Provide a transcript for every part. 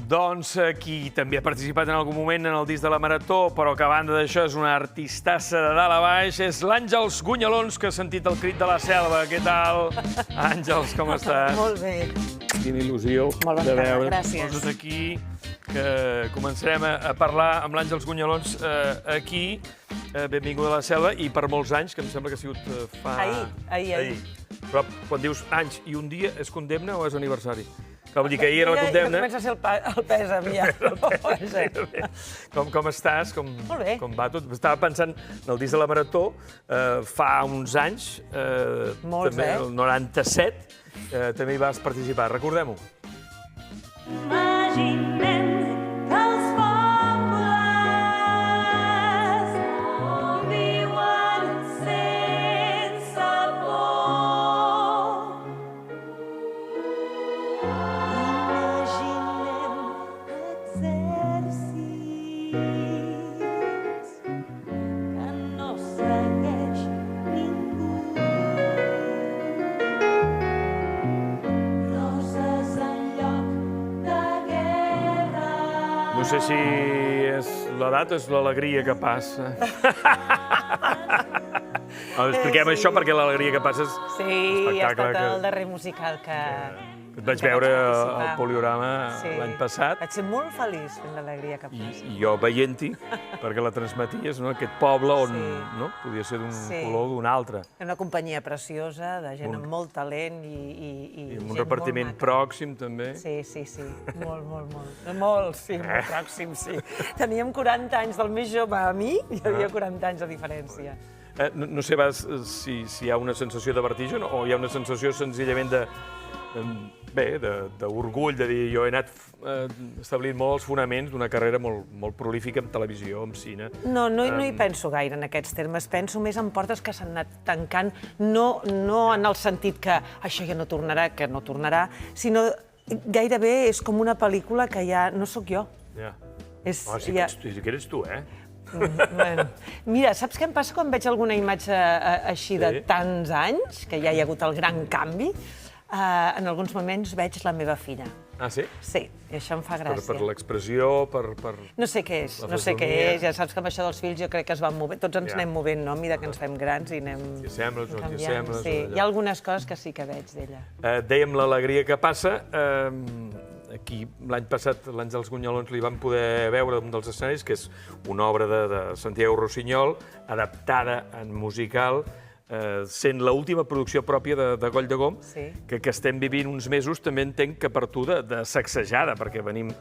Doncs qui també ha participat en algun moment en el disc de la Marató, però que a banda d'això és una artistassa de dalt a baix, és l'Àngels Gunyalons, que ha sentit el crit de la selva. Què tal? Àngels, com estàs? Molt bé. Quina il·lusió Molt de bona tarda, veure. gràcies. Posa't aquí, que començarem a parlar amb l'Àngels Gunyalons aquí. Benvinguda a la selva, i per molts anys, que em sembla que ha sigut fa... Ahir. Però quan dius anys i un dia, és condemna o és aniversari? Que vol dir que ahir era la condemna. Ja comença a ser el pes a mi, ja. Com estàs? Molt bé. Com va tot? Estava pensant en el disc de la Marató, fa uns anys, Molts, també, el 97, també hi vas participar. Recordem-ho. Imaginem que els pobles viuen sense por. Imaginem exèrcits que no segueix ningú. Roses en lloc de guerra. No sé si és l'edat o és l'alegria que passa. Expliquem això perquè l'alegria que passa és Sí, ha estat el darrer musical que et vaig veure al Poliorama l'any passat. Vaig ser molt feliç fent l'alegria que passa. I jo veient-hi, perquè la transmeties, no? Aquest poble on no? Podia ser d'un color o d'un altre. Una companyia preciosa, de gent amb molt talent i amb un repartiment pròxim, també. Sí. Molt, molt pròxim, sí. Teníem 40 anys del més jove a mi, i hi havia 40 anys de diferència. No sé si hi ha una sensació de vertigen o hi ha una sensació senzillament d'orgull, de dir jo he anat establint molts fonaments d'una carrera molt prolífica en televisió, en cine. No hi penso gaire en aquests termes, penso més en portes que s'han anat tancant, no en el sentit que això ja no tornarà, sinó gairebé és com una pel·lícula que ja no sóc jo. Sí que eres tu, eh? Mira, saps què em passa quan veig alguna imatge així de tants anys, que ja hi ha hagut el gran canvi? En alguns moments veig la meva filla. Ah, sí? Sí, i això em fa gràcia. Per l'expressió, per... No sé què és, ja saps que amb això dels fills jo crec que es van movent, tots ens anem movent, no? A mesura que ens fem grans i anem T'hi sembles, no t'hi sembles... Sí, hi ha algunes coses que sí que veig d'ella. Dèiem l'alegria que passa. Aquí, l'any passat, l'Àngels Gunyalons li vam poder veure un dels escenaris, que és una obra de Santiago Rossinyol, adaptada en musical, sent l'última producció pròpia de Coll de Gom, que estem vivint uns mesos, també entenc que per tu de sacsejada, perquè venim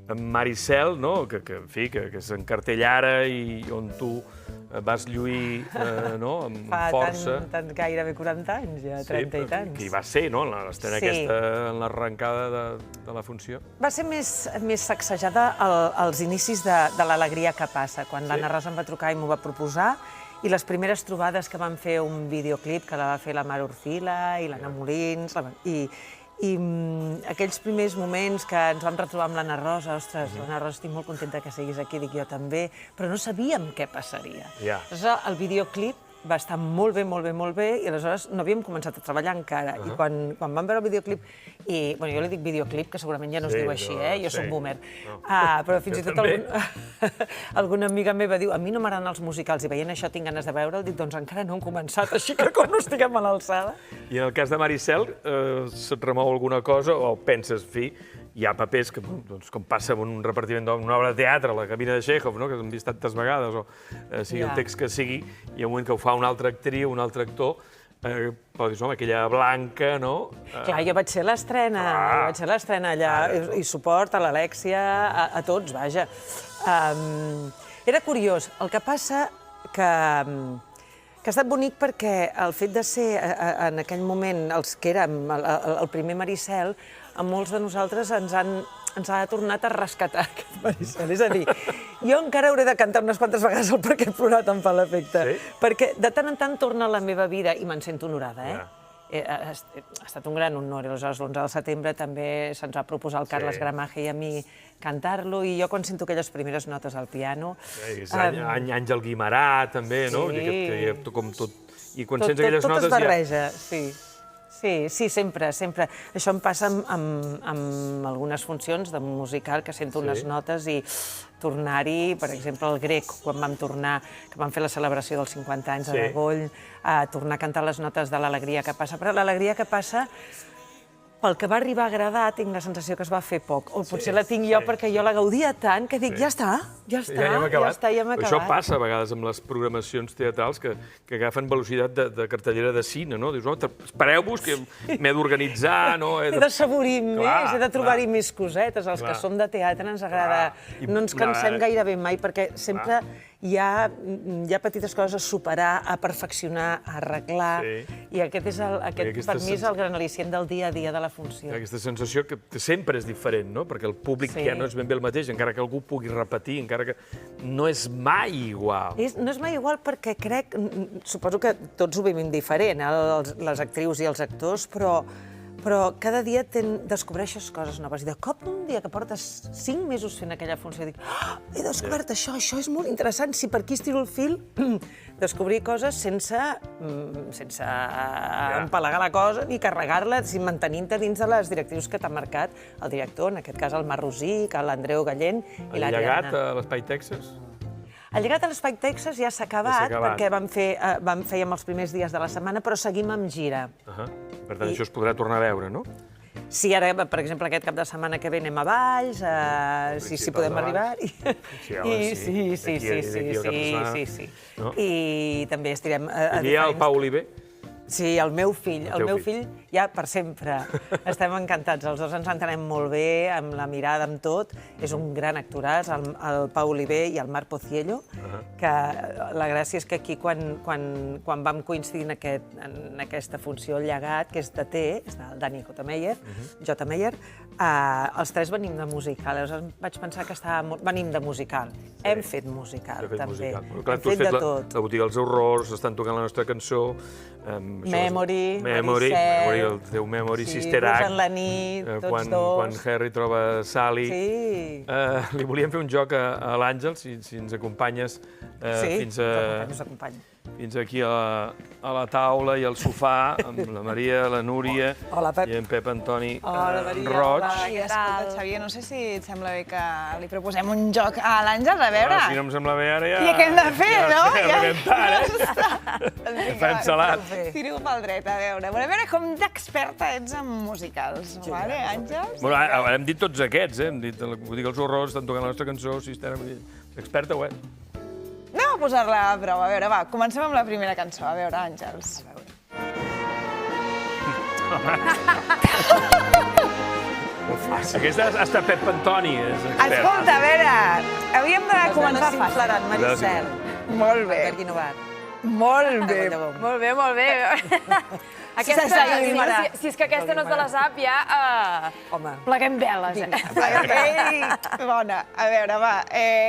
amb Maricel, que és en cartell ara i on tu vas lluir amb força. Fa gairebé 40 anys, ja, 30 i tants. Que hi va ser, no?, l'estrena aquesta, en l'arrencada de la funció. Va ser més sacsejada als inicis de l'alegria que passa, quan l'Anna Rosa em va trucar i m'ho va proposar, i les primeres trobades que van fer un videoclip, que la va fer la Mar Orfila i l'Anna Molins, i aquells primers moments que ens vam retrobar amb l'Anna Rosa, ostres, l'Anna Rosa, estic molt contenta que siguis aquí, dic jo també, però no sabíem què passaria. Aleshores, el videoclip va estar molt bé, i aleshores no havíem començat a treballar encara. I quan vam veure el videoclip, i jo li dic videoclip, que segurament ja no es diu així, jo soc boomer, però fins i tot alguna amiga meva diu a mi no m'agraden els musicals i veient això tinc ganes de veure'l, dic doncs encara no hem començat, així que com no estiguem a l'alçada. I en el cas de Maricel, se't remou alguna cosa o penses, hi ha papers que, com passa en un repartiment d'una obra de teatre, la cabina de Chekhov, que hem vist tantes vegades, o sigui el text que sigui, i en un moment que ho fa una altra actriu, un altre actor, però dius, home, aquella blanca, no? Clar, jo vaig ser l'estrena allà, i suport a l'Alèxia, a tots, vaja. Era curiós, el que passa que ha estat bonic perquè el fet de ser, en aquell moment, els que érem el primer Maricel, a molts de nosaltres ens ha tornat a rescatar aquest Maricel. És a dir, jo encara hauré de cantar unes quantes vegades el perquè he plorat em fa l'efecte. Perquè de tant en tant torna a la meva vida i me'n sento honorada, Ha estat un gran honor. Aleshores, l'11 de setembre també se'ns va proposar el Carles Gramaje i a mi cantar-lo, i jo quan sento aquelles primeres notes al piano... És Àngel Guimerà, també, no? Sí. Com tot... I quan sents aquelles notes... Tot es barreja, sí. Sí, sí, sempre, sempre. Això em passa amb algunes funcions de musical, que sento unes notes i tornar-hi, per exemple, al Grec, quan vam tornar, que vam fer la celebració dels 50 anys de Degoll, a tornar a cantar les notes de l'Alegria que passa. Però l'Alegria que passa, pel que va arribar a agradar, tinc la sensació que es va fer poc. O potser la tinc jo perquè jo la gaudia tant que dic, ja està, ja hem acabat. Això passa a vegades amb les programacions teatrals que agafen velocitat de cartellera de cine, no? Dius, espereu-vos que m'he d'organitzar, no? He de saborir més, he de trobar-hi més cosetes. Els que som de teatre ens agrada... No ens cansem gairebé mai perquè sempre hi ha petites coses a superar, a perfeccionar, a arreglar, i aquest per mi és el gran al·licient del dia a dia de la funció. Aquesta sensació que sempre és diferent, no? Perquè el públic ja no és ben bé el mateix, encara que algú pugui repetir, encara que no és mai igual. No és mai igual perquè crec, suposo que tots ho vivim diferent, les actrius i els actors, però cada dia descobreixes coses noves. I de cop, un dia que portes 5 mesos fent aquella funció, dic, he descobert això és molt interessant. Si per aquí estiro el fil, descobrir coses sense empalagar la cosa ni carregar-la, mantenint-te dins de les directrius que t'ha marcat el director, en aquest cas el Marc Rosich, l'Andreu Gallent i l'Ariadna. El llegat a l'Espai Texas? El llegat a l'Espai Texas ja s'ha acabat, perquè fèiem els primers dies de la setmana, però seguim amb gira. Per tant, això es podrà tornar a veure, no? Sí, ara, per exemple, aquest cap de setmana que ve anem a Valls, si podem arribar-hi. Sí. I també estirem a diferents... I hi ha el Pau Oliver? Sí, el meu fill ja per sempre. Estem encantats, els dos ens entenem molt bé, amb la mirada, amb tot. És un gran actoràs, el Pau Oliver i el Marc Pociello, que la gràcia és que aquí, quan vam coincidir en aquesta funció El llegat, que és de T, és del Dani J. Meyer, els tres venim de musical. Aleshores vaig pensar que venim de musical. Hem fet musical, també. Hem fet de tot. La botiga dels horrors, estan tocant la nostra cançó... Memory, el teu Memory, Sister Act. Rus en la nit, tots dos. Quan Harry troba Sally. Li volíem fer un joc a l'Àngel, si ens acompanyes fins aquí a la taula i al sofà, amb la Maria, la Núria i en Pep Antoni Roig. Escolta, Xavier, no sé si et sembla bé que li proposem un joc a l'Àngel, a veure. Si no em sembla bé ara ja... I què hem de fer, no? Ja farem salat. Tiro pel dret, a veure com d'experta ets en musicals, vale, Àngels? Bueno, hem dit tots aquests, hem dit els horrors, estan tocant la nostra cançó, Sister Act, experta ho és. Anem a posar-la a prova, a veure, va, comencem amb la primera cançó, a veure, Àngels. Aquesta ha estat Pep Antoni, és expert. Escolta, a veure, havíem de començar fàcil. Maricel. Molt bé. Albert Guinovat. Molt bé. Molt bé. Si és que aquesta no és de la SAP, ja pleguem veles. Bona. A veure, va.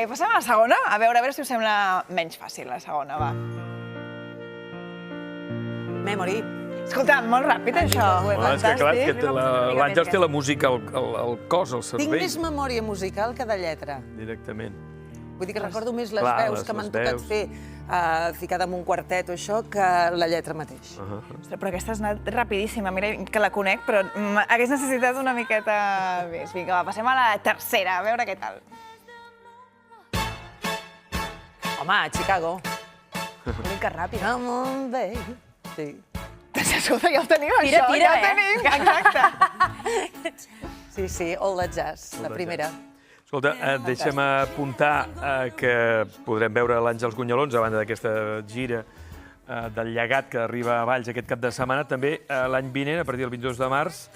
Passem a la segona? A veure si us sembla menys fàcil, la segona, va. Memory. Escolta, molt ràpid, això. És que clar, l'Àngels té la música al cos, al cervell. Tinc més memòria musical que de lletra. Directament. Vull dir que recordo més les veus que m'han tocat fer ficada en un quartet o això que la lletra mateix. Ostres, però aquesta has anat rapidíssima. Mira que la conec, però hagués necessitat una miqueta més. Vinga, va, passem a la tercera, a veure què tal. Home, Chicago. Una mica ràpid. Come on, baby. Sí. Escolta, ja ho tenim, això. Ja ho tenim, exacte. Sí, All That Jazz, la primera. Escolta, deixa'm apuntar que podrem veure l'Àngels Gunyalons a banda d'aquesta gira del llegat que arriba a Valls aquest cap de setmana. També l'any vinent, a partir del 22 de març,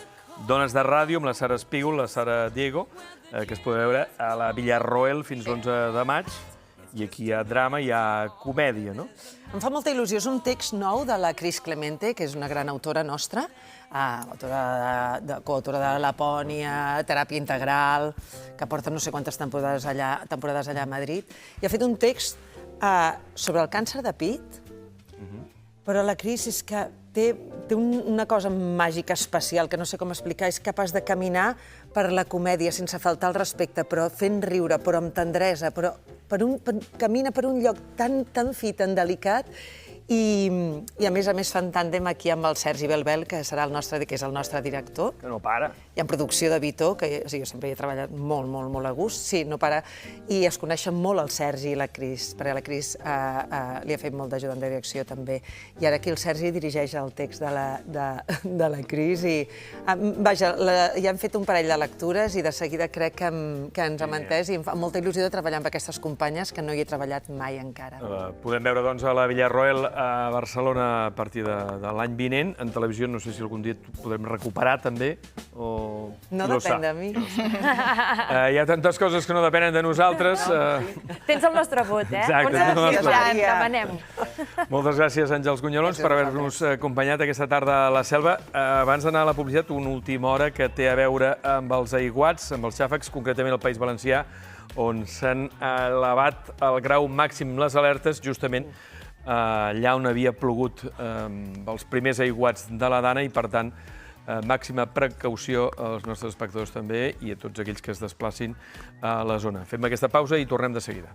Dones de Ràdio amb la Sara Espígol, la Sara Diego, que es pot veure a la Villarroel fins l'11 de maig. I aquí hi ha drama, hi ha comèdia, no? Em fa molta il·lusió. És un text nou de la Cris Clemente, que és una gran autora nostra, coautora de Lapònia, Teràpia Integral, que porta no sé quantes temporades allà a Madrid, i ha fet un text sobre el càncer de pit, però la Cris és que té una cosa màgica especial, que no sé com explicar, és capaç de caminar per la comèdia sense faltar el respecte, però fent riure, però amb tendresa, però camina per un lloc tan fi, tan delicat, I a més fan tàndem aquí amb el Sergi Belbel, que és el nostre director, Que no para. i en producció de Vitó, que jo sempre hi he treballat molt a gust, sí, no para, i es coneixen molt el Sergi i la Cris, perquè la Cris li ha fet molt d'ajudant de direcció també, i ara aquí el Sergi dirigeix el text de la Cris, i vaja, ja hem fet un parell de lectures i de seguida crec que ens hem entès i em fa molta il·lusió de treballar amb aquestes companyes que no hi he treballat mai encara. Podem veure, doncs, a la Villarroel a Barcelona a partir de l'any vinent. En televisió no sé si algun dia podrem recuperar també, o... No depèn de mi. Hi ha tantes coses que no depenen de nosaltres. Tens el nostre vot, eh? Exacte, Gràcies, tens el nostre vot. demanem. Moltes gràcies, Àngels Gunyolons, per haver-nos acompanyat aquesta tarda a la Selva. Abans d'anar a la publicitat, una última hora que té a veure amb els aiguats, amb els xàfecs, concretament al País Valencià, on s'han elevat al grau màxim les alertes, justament allà on havia plogut els primers aiguats de la Dana, i per tant màxima precaució als nostres espectadors també i a tots aquells que es desplacin a la zona. Fem aquesta pausa i tornem de seguida.